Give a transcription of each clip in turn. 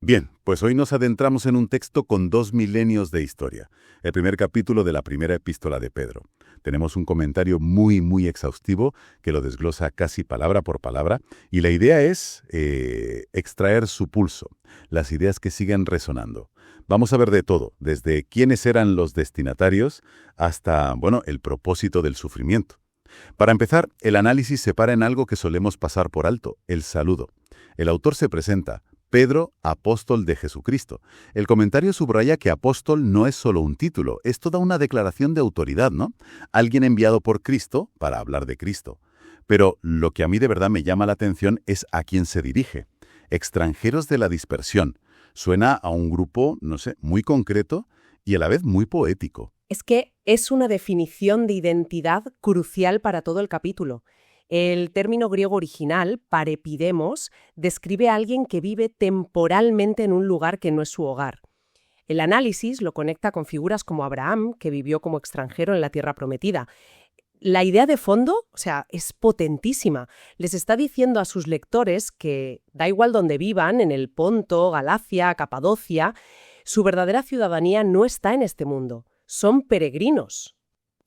Bien, pues hoy nos adentramos en un texto con 2 milenios de historia, el primer capítulo de la primera epístola de Pedro. Tenemos un comentario muy exhaustivo que lo desglosa casi palabra por palabra, y la idea es extraer su pulso, las ideas que siguen resonando. Vamos a ver de todo, desde quiénes eran los destinatarios hasta, el propósito del sufrimiento. Para empezar, el análisis se para en algo que solemos pasar por alto, el saludo. El autor se presenta: Pedro, apóstol de Jesucristo. El comentario subraya que apóstol no es solo un título, es toda una declaración de autoridad, ¿no? Alguien enviado por Cristo para hablar de Cristo. Pero lo que a mí de verdad me llama la atención es a quién se dirige. Extranjeros de la dispersión. Suena a un grupo, muy concreto y a la vez muy poético. Es que es una definición de identidad crucial para todo el capítulo. El término griego original, parepidemos, describe a alguien que vive temporalmente en un lugar que no es su hogar. El análisis lo conecta con figuras como Abraham, que vivió como extranjero en la tierra prometida. La idea de fondo, es potentísima. Les está diciendo a sus lectores que, da igual donde vivan, en el Ponto, Galacia, Capadocia, su verdadera ciudadanía no está en este mundo. Son peregrinos.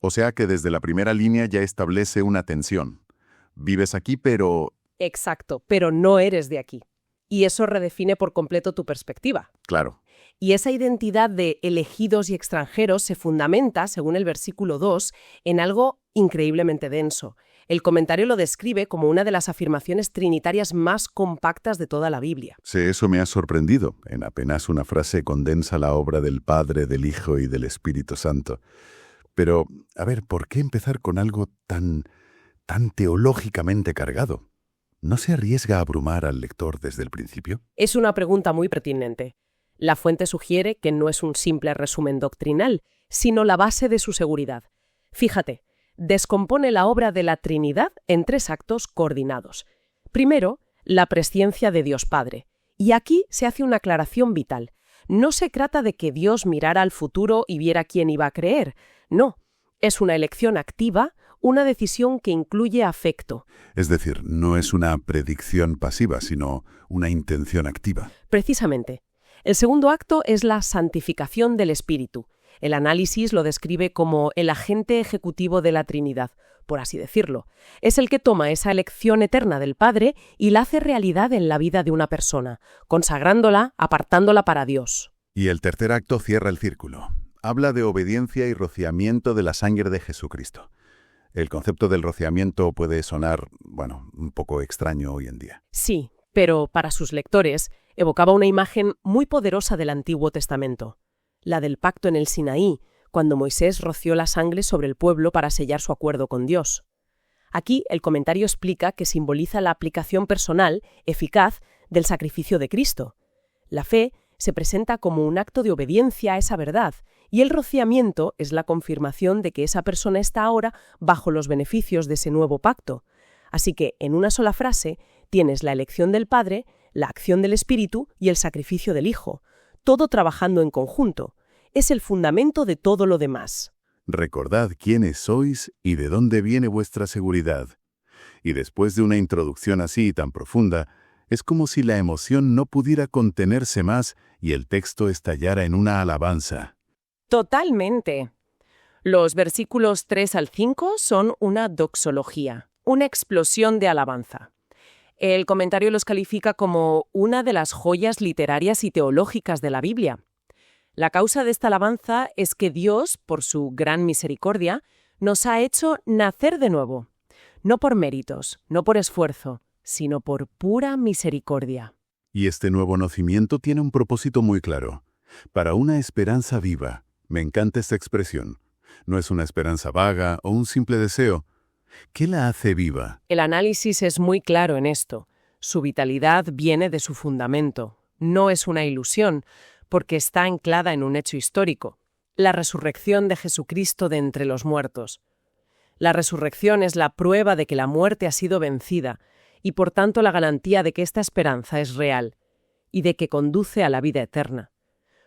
O sea que desde la primera línea ya establece una tensión. Vives aquí, pero... Exacto, pero no eres de aquí. Y eso redefine por completo tu perspectiva. Claro. Y esa identidad de elegidos y extranjeros se fundamenta, según el versículo 2, en algo increíblemente denso. El comentario lo describe como una de las afirmaciones trinitarias más compactas de toda la Biblia. Sí, eso me ha sorprendido. En apenas una frase condensa la obra del Padre, del Hijo y del Espíritu Santo. Pero, ¿por qué empezar con algo tan teológicamente cargado? ¿No se arriesga a abrumar al lector desde el principio? Es una pregunta muy pertinente. La fuente sugiere que no es un simple resumen doctrinal, sino la base de su seguridad. Fíjate, descompone la obra de la Trinidad en 3 actos coordinados. Primero, la presciencia de Dios Padre. Y aquí se hace una aclaración vital. No se trata de que Dios mirara al futuro y viera quién iba a creer. No, es una elección activa, una decisión que incluye afecto. Es decir, no es una predicción pasiva, sino una intención activa. Precisamente. El segundo acto es la santificación del Espíritu. El análisis lo describe como el agente ejecutivo de la Trinidad, por así decirlo. Es el que toma esa elección eterna del Padre y la hace realidad en la vida de una persona, consagrándola, apartándola para Dios. Y el tercer acto cierra el círculo. Habla de obediencia y rociamiento de la sangre de Jesucristo. El concepto del rociamiento puede sonar, un poco extraño hoy en día. Sí, pero para sus lectores evocaba una imagen muy poderosa del Antiguo Testamento, la del pacto en el Sinaí, cuando Moisés roció la sangre sobre el pueblo para sellar su acuerdo con Dios. Aquí el comentario explica que simboliza la aplicación personal, eficaz, del sacrificio de Cristo. La fe se presenta como un acto de obediencia a esa verdad, y el rociamiento es la confirmación de que esa persona está ahora bajo los beneficios de ese nuevo pacto. Así que, en una sola frase, tienes la elección del Padre, la acción del Espíritu y el sacrificio del Hijo, todo trabajando en conjunto. Es el fundamento de todo lo demás. Recordad quiénes sois y de dónde viene vuestra seguridad. Y después de una introducción así tan profunda, es como si la emoción no pudiera contenerse más y el texto estallara en una alabanza. Totalmente. Los versículos 3 al 5 son una doxología, una explosión de alabanza. El comentario los califica como una de las joyas literarias y teológicas de la Biblia. La causa de esta alabanza es que Dios, por su gran misericordia, nos ha hecho nacer de nuevo, no por méritos, no por esfuerzo, sino por pura misericordia. Y este nuevo nacimiento tiene un propósito muy claro. Para una esperanza viva. Me encanta esta expresión. No es una esperanza vaga o un simple deseo. ¿Qué la hace viva? El análisis es muy claro en esto. Su vitalidad viene de su fundamento. No es una ilusión, porque está anclada en un hecho histórico. La resurrección de Jesucristo de entre los muertos. La resurrección es la prueba de que la muerte ha sido vencida, y por tanto la garantía de que esta esperanza es real, y de que conduce a la vida eterna.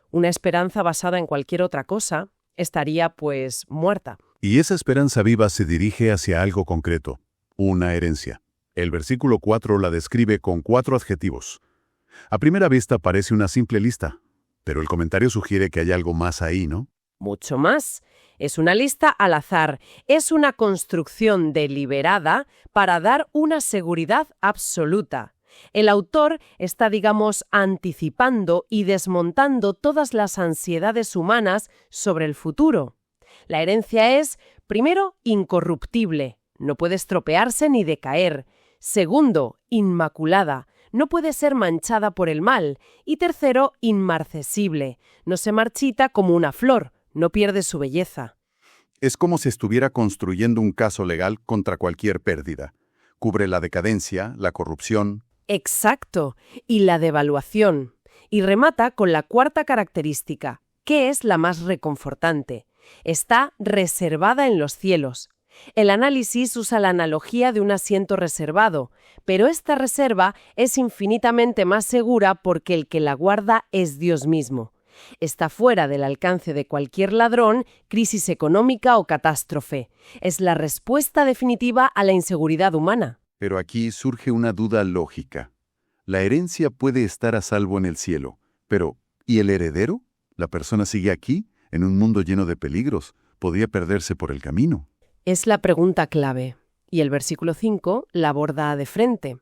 Una esperanza basada en cualquier otra cosa estaría, muerta. Y esa esperanza viva se dirige hacia algo concreto, una herencia. El versículo 4 la describe con 4 adjetivos. A primera vista parece una simple lista, pero el comentario sugiere que hay algo más ahí, ¿no? Mucho más. Es una lista al azar, es una construcción deliberada para dar una seguridad absoluta. El autor está, digamos, anticipando y desmontando todas las ansiedades humanas sobre el futuro. La herencia es, primero, incorruptible, no puede estropearse ni decaer. Segundo, inmaculada, no puede ser manchada por el mal. Y tercero, inmarcesible, no se marchita como una flor, no pierde su belleza. Es como si estuviera construyendo un caso legal contra cualquier pérdida. Cubre la decadencia, la corrupción. Exacto, y la devaluación. Y remata con la cuarta característica, que es la más reconfortante. Está reservada en los cielos. El análisis usa la analogía de un asiento reservado, pero esta reserva es infinitamente más segura porque el que la guarda es Dios mismo. Está fuera del alcance de cualquier ladrón, crisis económica o catástrofe. Es la respuesta definitiva a la inseguridad humana. Pero aquí surge una duda lógica. La herencia puede estar a salvo en el cielo, pero ¿y el heredero? La persona sigue aquí, en un mundo lleno de peligros. Podría perderse por el camino. Es la pregunta clave, y el versículo 5 la aborda de frente.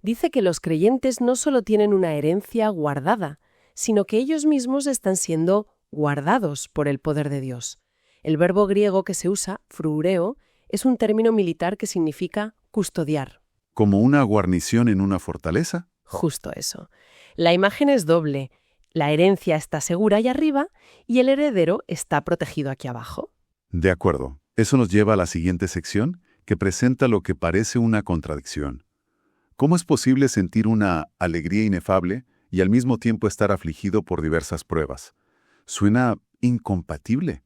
Dice que los creyentes no solo tienen una herencia guardada, sino que ellos mismos están siendo guardados por el poder de Dios. El verbo griego que se usa, frureo, es un término militar que significa custodiar. ¿Como una guarnición en una fortaleza? Justo eso. La imagen es doble. La herencia está segura allá arriba y el heredero está protegido aquí abajo. De acuerdo. Eso nos lleva a la siguiente sección, que presenta lo que parece una contradicción. ¿Cómo es posible sentir una alegría inefable y al mismo tiempo estar afligido por diversas pruebas? Suena incompatible.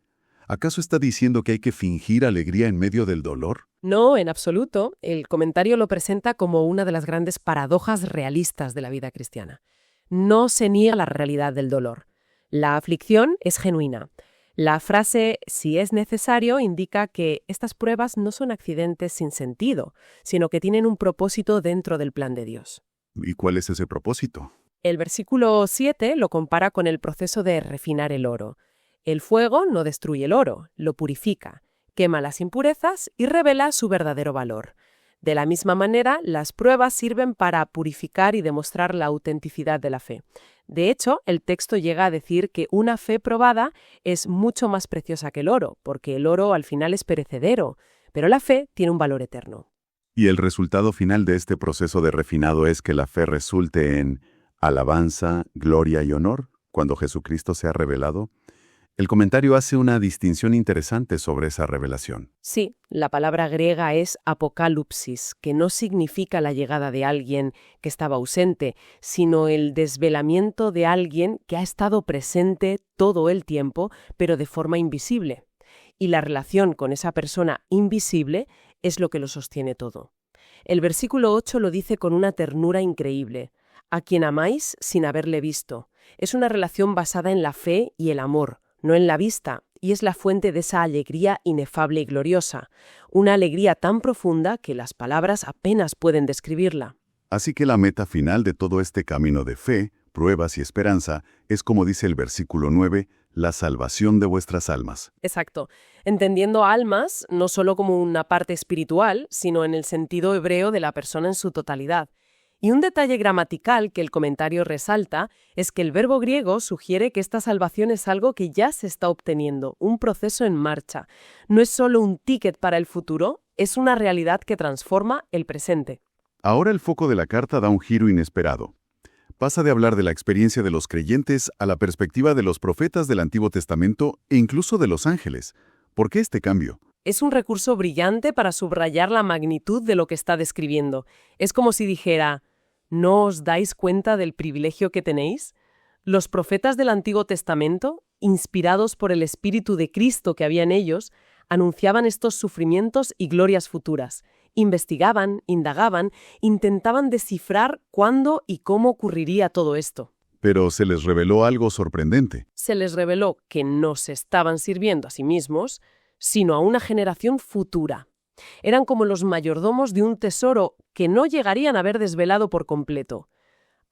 ¿Acaso está diciendo que hay que fingir alegría en medio del dolor? No, en absoluto. El comentario lo presenta como una de las grandes paradojas realistas de la vida cristiana. No se niega la realidad del dolor. La aflicción es genuina. La frase «si es necesario» indica que estas pruebas no son accidentes sin sentido, sino que tienen un propósito dentro del plan de Dios. ¿Y cuál es ese propósito? El versículo 7 lo compara con el proceso de refinar el oro. El fuego no destruye el oro, lo purifica, quema las impurezas y revela su verdadero valor. De la misma manera, las pruebas sirven para purificar y demostrar la autenticidad de la fe. De hecho, el texto llega a decir que una fe probada es mucho más preciosa que el oro, porque el oro al final es perecedero, pero la fe tiene un valor eterno. Y el resultado final de este proceso de refinado es que la fe resulte en alabanza, gloria y honor cuando Jesucristo sea revelado. El comentario hace una distinción interesante sobre esa revelación. Sí, la palabra griega es apocalipsis, que no significa la llegada de alguien que estaba ausente, sino el desvelamiento de alguien que ha estado presente todo el tiempo, pero de forma invisible. Y la relación con esa persona invisible es lo que lo sostiene todo. El versículo 8 lo dice con una ternura increíble. A quien amáis sin haberle visto. Es una relación basada en la fe y el amor, no en la vista, y es la fuente de esa alegría inefable y gloriosa, una alegría tan profunda que las palabras apenas pueden describirla. Así que la meta final de todo este camino de fe, pruebas y esperanza es, como dice el versículo 9, la salvación de vuestras almas. Exacto, entendiendo almas no solo como una parte espiritual, sino en el sentido hebreo de la persona en su totalidad. Y un detalle gramatical que el comentario resalta es que el verbo griego sugiere que esta salvación es algo que ya se está obteniendo, un proceso en marcha. No es solo un ticket para el futuro, es una realidad que transforma el presente. Ahora el foco de la carta da un giro inesperado. Pasa de hablar de la experiencia de los creyentes a la perspectiva de los profetas del Antiguo Testamento e incluso de los ángeles. ¿Por qué este cambio? Es un recurso brillante para subrayar la magnitud de lo que está describiendo. Es como si dijera, ¿no os dais cuenta del privilegio que tenéis? Los profetas del Antiguo Testamento, inspirados por el Espíritu de Cristo que había en ellos, anunciaban estos sufrimientos y glorias futuras. Investigaban, indagaban, intentaban descifrar cuándo y cómo ocurriría todo esto. Pero se les reveló algo sorprendente. Se les reveló que no se estaban sirviendo a sí mismos, sino a una generación futura. Eran como los mayordomos de un tesoro que no llegarían a haber desvelado por completo.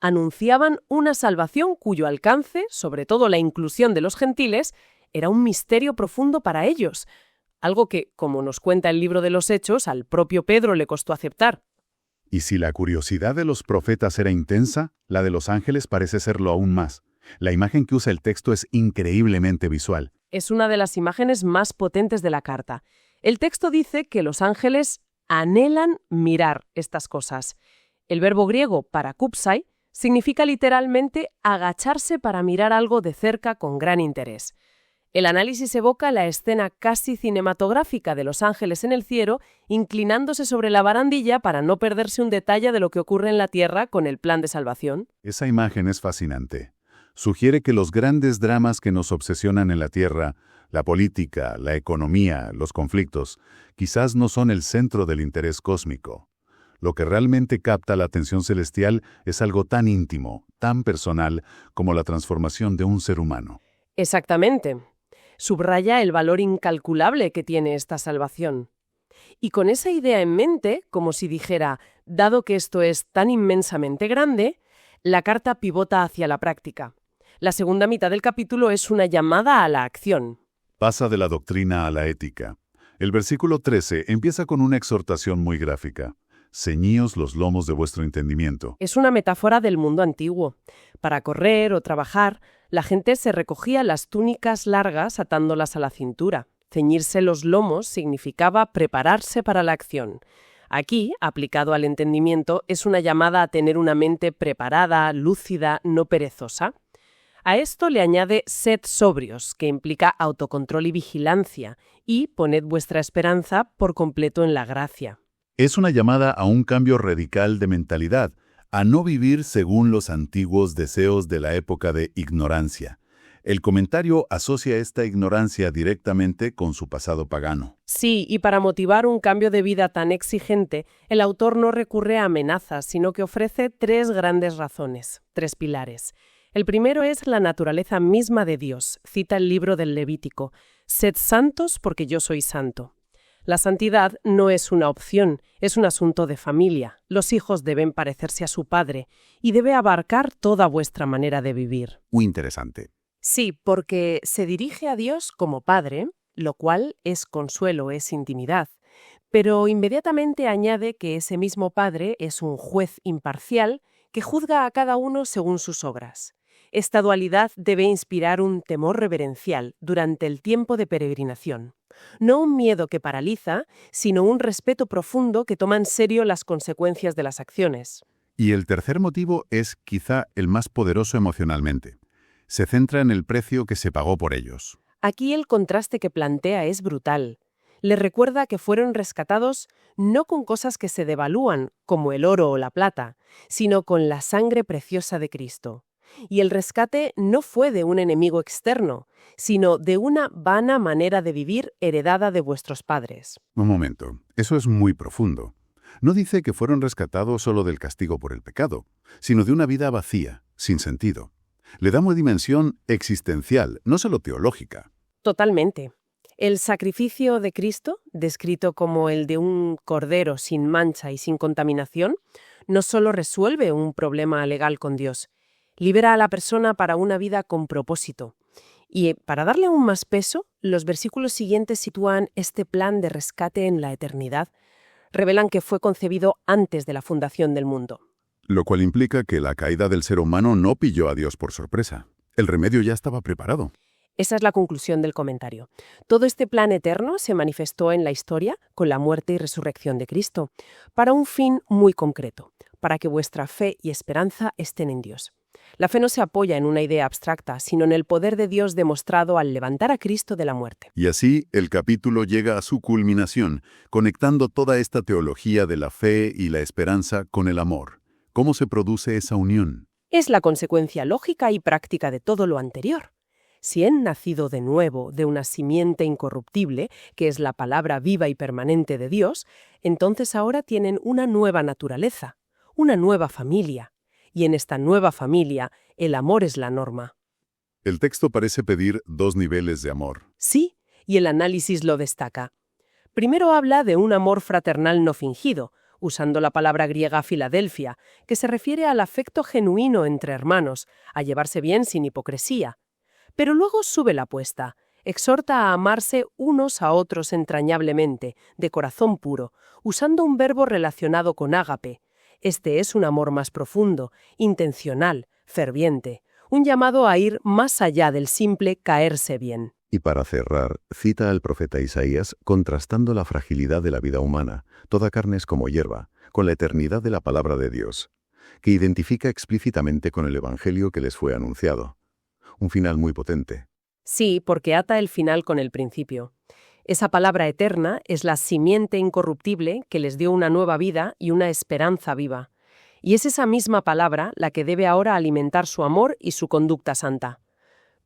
anunciaban una salvación cuyo alcance, sobre todo la inclusión de los gentiles, era un misterio profundo para ellos, algo que, como nos cuenta el libro de los Hechos, al propio Pedro le costó aceptar. Y si la curiosidad de los profetas era intensa, la de los ángeles parece serlo aún más. La imagen que usa el texto es increíblemente visual. Es una de las imágenes más potentes de la carta. El texto dice que los ángeles anhelan mirar estas cosas. El verbo griego parakupsai significa literalmente agacharse para mirar algo de cerca con gran interés. El análisis evoca la escena casi cinematográfica de los ángeles en el cielo, inclinándose sobre la barandilla para no perderse un detalle de lo que ocurre en la tierra con el plan de salvación. Esa imagen es fascinante. Sugiere que los grandes dramas que nos obsesionan en la tierra, la política, la economía, los conflictos, quizás no son el centro del interés cósmico. Lo que realmente capta la atención celestial es algo tan íntimo, tan personal, como la transformación de un ser humano. Exactamente. Subraya el valor incalculable que tiene esta salvación. Y con esa idea en mente, como si dijera, dado que esto es tan inmensamente grande, la carta pivota hacia la práctica. La segunda mitad del capítulo es una llamada a la acción. Pasa de la doctrina a la ética. El versículo 13 empieza con una exhortación muy gráfica. Ceñíos los lomos de vuestro entendimiento. Es una metáfora del mundo antiguo. Para correr o trabajar, la gente se recogía las túnicas largas atándolas a la cintura. Ceñirse los lomos significaba prepararse para la acción. Aquí, aplicado al entendimiento, es una llamada a tener una mente preparada, lúcida, no perezosa. A esto le añade sed sobrios, que implica autocontrol y vigilancia, y poned vuestra esperanza por completo en la gracia. Es una llamada a un cambio radical de mentalidad, a no vivir según los antiguos deseos de la época de ignorancia. El comentario asocia esta ignorancia directamente con su pasado pagano. Sí, y para motivar un cambio de vida tan exigente, el autor no recurre a amenazas, sino que ofrece tres grandes razones, tres pilares. El primero es la naturaleza misma de Dios. Cita el libro del Levítico. Sed santos porque yo soy santo. La santidad no es una opción, es un asunto de familia. Los hijos deben parecerse a su padre y debe abarcar toda vuestra manera de vivir. Muy interesante. Sí, porque se dirige a Dios como padre, lo cual es consuelo, es intimidad. Pero inmediatamente añade que ese mismo padre es un juez imparcial que juzga a cada uno según sus obras. Esta dualidad debe inspirar un temor reverencial durante el tiempo de peregrinación. No un miedo que paraliza, sino un respeto profundo que toma en serio las consecuencias de las acciones. Y el tercer motivo es quizá el más poderoso emocionalmente. Se centra en el precio que se pagó por ellos. Aquí el contraste que plantea es brutal. Les recuerda que fueron rescatados no con cosas que se devalúan, como el oro o la plata, sino con la sangre preciosa de Cristo. Y el rescate no fue de un enemigo externo, sino de una vana manera de vivir heredada de vuestros padres. Un momento, eso es muy profundo. No dice que fueron rescatados solo del castigo por el pecado, sino de una vida vacía, sin sentido. Le da una dimensión existencial, no solo teológica. Totalmente. El sacrificio de Cristo, descrito como el de un cordero sin mancha y sin contaminación, no solo resuelve un problema legal con Dios, libera a la persona para una vida con propósito. Y para darle aún más peso, los versículos siguientes sitúan este plan de rescate en la eternidad. Revelan que fue concebido antes de la fundación del mundo. Lo cual implica que la caída del ser humano no pilló a Dios por sorpresa. El remedio ya estaba preparado. Esa es la conclusión del comentario. Todo este plan eterno se manifestó en la historia con la muerte y resurrección de Cristo, para un fin muy concreto, para que vuestra fe y esperanza estén en Dios. La fe no se apoya en una idea abstracta, sino en el poder de Dios demostrado al levantar a Cristo de la muerte. Y así el capítulo llega a su culminación, conectando toda esta teología de la fe y la esperanza con el amor. ¿Cómo se produce esa unión? Es la consecuencia lógica y práctica de todo lo anterior. Si han nacido de nuevo de una simiente incorruptible, que es la palabra viva y permanente de Dios, entonces ahora tienen una nueva naturaleza, una nueva familia. Y en esta nueva familia, el amor es la norma. El texto parece pedir dos niveles de amor. Sí, y el análisis lo destaca. Primero habla de un amor fraternal no fingido, usando la palabra griega Filadelfia, que se refiere al afecto genuino entre hermanos, a llevarse bien sin hipocresía. Pero luego sube la apuesta, exhorta a amarse unos a otros entrañablemente, de corazón puro, usando un verbo relacionado con ágape. Este es un amor más profundo, intencional, ferviente, un llamado a ir más allá del simple caerse bien. Y para cerrar, cita al profeta Isaías contrastando la fragilidad de la vida humana, toda carne es como hierba, con la eternidad de la palabra de Dios, que identifica explícitamente con el evangelio que les fue anunciado. Un final muy potente. Sí, porque ata el final con el principio. Esa palabra eterna es la simiente incorruptible que les dio una nueva vida y una esperanza viva. Y es esa misma palabra la que debe ahora alimentar su amor y su conducta santa.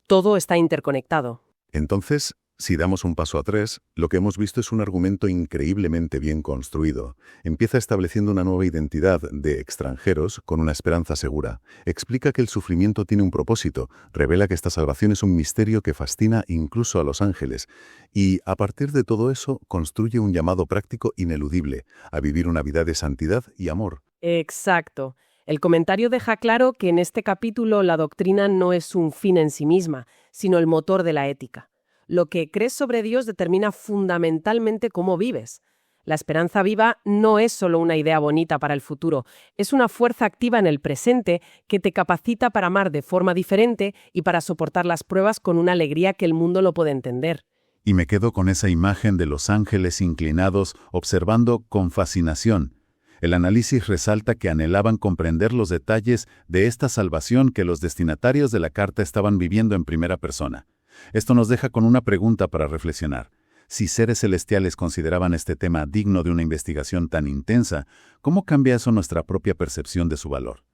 Todo está interconectado. Entonces, si damos un paso atrás, lo que hemos visto es un argumento increíblemente bien construido. Empieza estableciendo una nueva identidad de extranjeros con una esperanza segura. Explica que el sufrimiento tiene un propósito, revela que esta salvación es un misterio que fascina incluso a los ángeles. Y, a partir de todo eso, construye un llamado práctico ineludible, a vivir una vida de santidad y amor. Exacto. El comentario deja claro que en este capítulo la doctrina no es un fin en sí misma, sino el motor de la ética. Lo que crees sobre Dios determina fundamentalmente cómo vives. La esperanza viva no es solo una idea bonita para el futuro, es una fuerza activa en el presente que te capacita para amar de forma diferente y para soportar las pruebas con una alegría que el mundo no puede entender. Y me quedo con esa imagen de los ángeles inclinados, observando con fascinación. El análisis resalta que anhelaban comprender los detalles de esta salvación que los destinatarios de la carta estaban viviendo en primera persona. Esto nos deja con una pregunta para reflexionar. Si seres celestiales consideraban este tema digno de una investigación tan intensa, ¿cómo cambia eso nuestra propia percepción de su valor?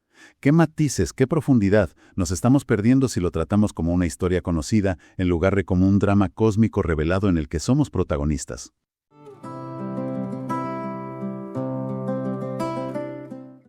¿Qué matices, qué profundidad nos estamos perdiendo si lo tratamos como una historia conocida en lugar de como un drama cósmico revelado en el que somos protagonistas?